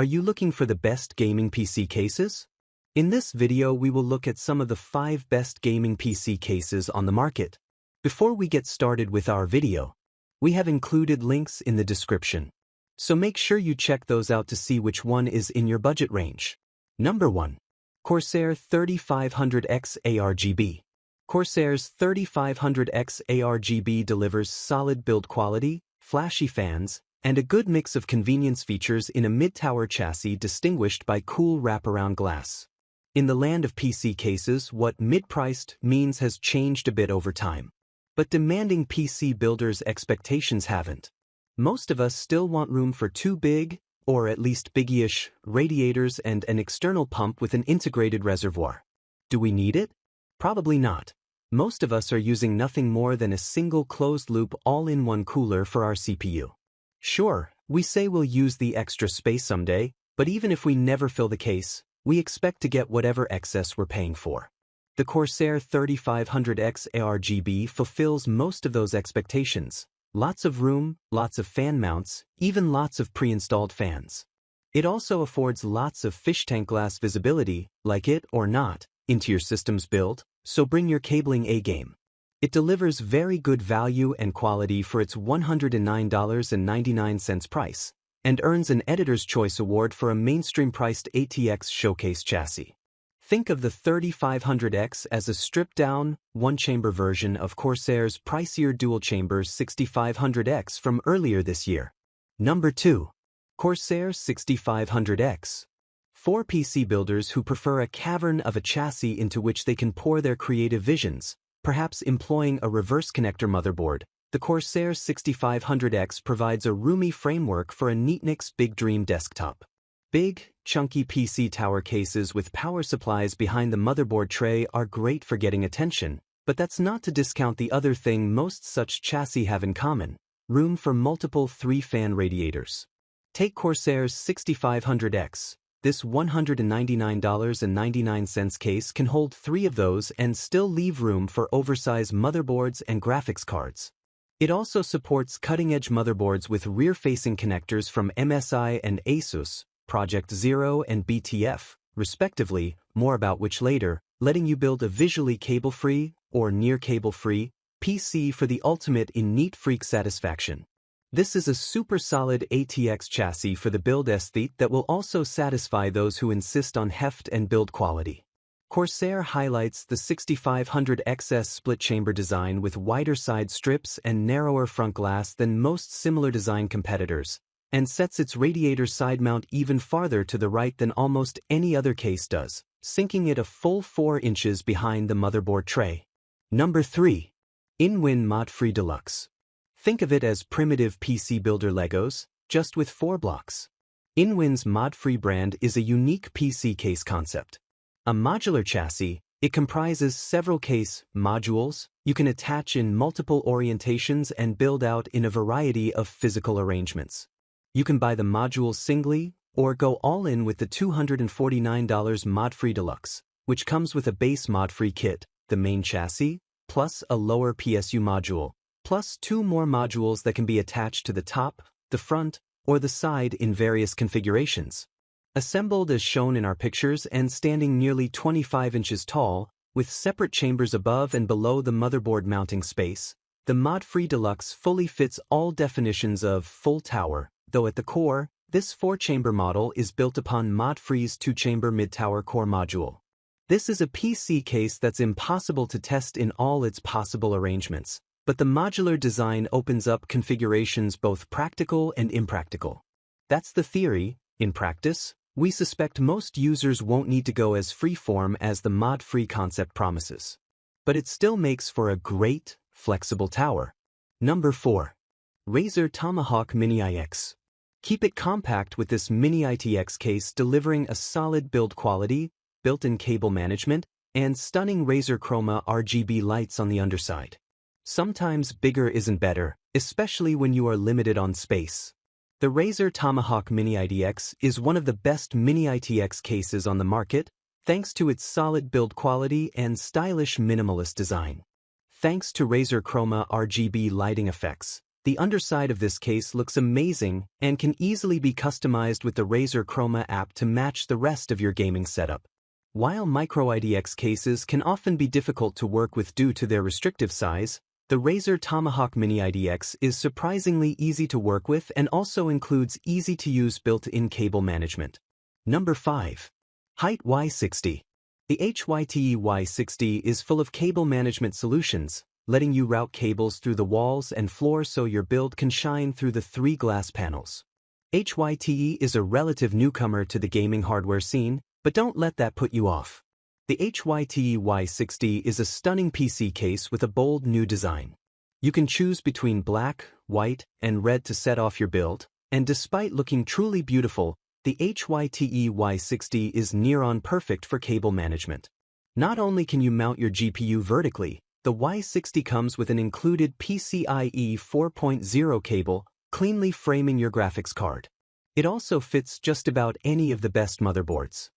Are you looking for the best gaming PC cases? In this video we will look at some of the 5 best gaming PC cases on the market. Before we get started with our video, we have included links in the description, so make sure you check those out to see which one is in your budget range. Number 1. Corsair 3500X ARGB. Corsair's 3500X ARGB delivers solid build quality, flashy fans, and a good mix of convenience features in a mid-tower chassis distinguished by cool wraparound glass. In the land of PC cases, what mid-priced means has changed a bit over time. But demanding PC builders' expectations haven't. Most of us still want room for 2 big, or at least biggish, radiators and an external pump with an integrated reservoir. Do we need it? Probably not. Most of us are using nothing more than a single closed-loop all-in-one cooler for our CPU. Sure, we say we'll use the extra space someday, but even if we never fill the case, we expect to get whatever excess we're paying for. The Corsair 3500X ARGB fulfills most of those expectations. Lots of room, lots of fan mounts, even lots of pre-installed fans. It also affords lots of fish tank glass visibility, like it or not, into your system's build, so bring your cabling A-game. It delivers very good value and quality for its $109.99 price, and earns an Editor's Choice Award for a mainstream-priced ATX showcase chassis. Think of the 3500X as a stripped-down, one-chamber version of Corsair's pricier dual-chamber 6500X from earlier this year. Number 2. Corsair 6500X. For PC builders who prefer a cavern of a chassis into which they can pour their creative visions, perhaps employing a reverse connector motherboard, the Corsair 6500X provides a roomy framework for a Neatnik's Big Dream desktop. Big, chunky PC tower cases with power supplies behind the motherboard tray are great for getting attention, but that's not to discount the other thing most such chassis have in common: room for multiple 3-fan radiators. Take Corsair's 6500X. This $199.99 case can hold 3 of those and still leave room for oversized motherboards and graphics cards. It also supports cutting-edge motherboards with rear-facing connectors from MSI and Asus, Project Zero and BTF, respectively, more about which later, letting you build a visually cable-free, or near-cable-free, PC for the ultimate in neat freak satisfaction. This is a super solid ATX chassis for the build aesthete that will also satisfy those who insist on heft and build quality. Corsair highlights the 6500XS split-chamber design with wider side strips and narrower front glass than most similar design competitors, and sets its radiator side mount even farther to the right than almost any other case does, sinking it a full 4 inches behind the motherboard tray. Number 3. InWin ModFree Deluxe. Think of it as primitive PC builder Legos, just with 4 blocks. InWin's ModFree brand is a unique PC case concept. A modular chassis, it comprises several case modules you can attach in multiple orientations and build out in a variety of physical arrangements. You can buy the modules singly, or go all in with the $249 ModFree Deluxe, which comes with a base ModFree kit, the main chassis, plus a lower PSU module, plus 2 more modules that can be attached to the top, the front, or the side in various configurations. Assembled as shown in our pictures and standing nearly 25 inches tall, with separate chambers above and below the motherboard mounting space, the ModFree Deluxe fully fits all definitions of full tower, though at the core, this 4-chamber model is built upon ModFree's 2-chamber mid-tower core module. This is a PC case that's impossible to test in all its possible arrangements, but the modular design opens up configurations both practical and impractical. That's the theory. In practice, we suspect most users won't need to go as freeform as the ModFree concept promises. But it still makes for a great, flexible tower. Number 4. Razer Tomahawk Mini-ITX. Keep it compact with this Mini-ITX case, delivering a solid build quality, built-in cable management, and stunning Razer Chroma RGB lights on the underside. Sometimes bigger isn't better, especially when you are limited on space. The Razer Tomahawk Mini-ITX is one of the best Mini-ITX cases on the market, thanks to its solid build quality and stylish minimalist design. Thanks to Razer Chroma RGB lighting effects, The underside of this case looks amazing and can easily be customized with the Razer Chroma app to match the rest of your gaming setup. While micro-ITX cases can often be difficult to work with due to their restrictive size, the Razer Tomahawk Mini-ITX is surprisingly easy to work with and also includes easy-to-use built-in cable management. Number 5. HYTE Y60. The HYTE Y60 is full of cable management solutions, letting you route cables through the walls and floor so your build can shine through the 3 glass panels. HYTE is a relative newcomer to the gaming hardware scene, but don't let that put you off. The HYTE Y60 is a stunning PC case with a bold new design. You can choose between black, white, and red to set off your build, and despite looking truly beautiful, the HYTE Y60 is near-on perfect for cable management. Not only can you mount your GPU vertically, the Y60 comes with an included PCIe 4.0 cable, cleanly framing your graphics card. It also fits just about any of the best motherboards.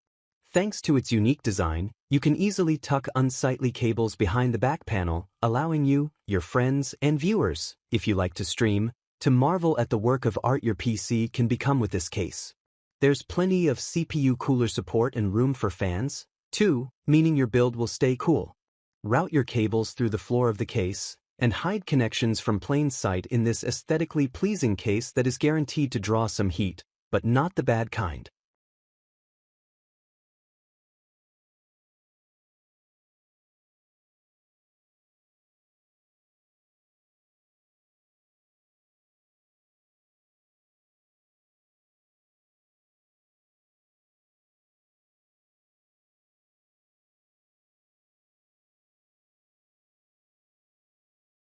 Thanks to its unique design, you can easily tuck unsightly cables behind the back panel, allowing you, your friends, and viewers, if you like to stream, to marvel at the work of art your PC can become with this case. There's plenty of CPU cooler support and room for fans, too, meaning your build will stay cool. Route your cables through the floor of the case, and hide connections from plain sight in this aesthetically pleasing case that is guaranteed to draw some heat, but not the bad kind.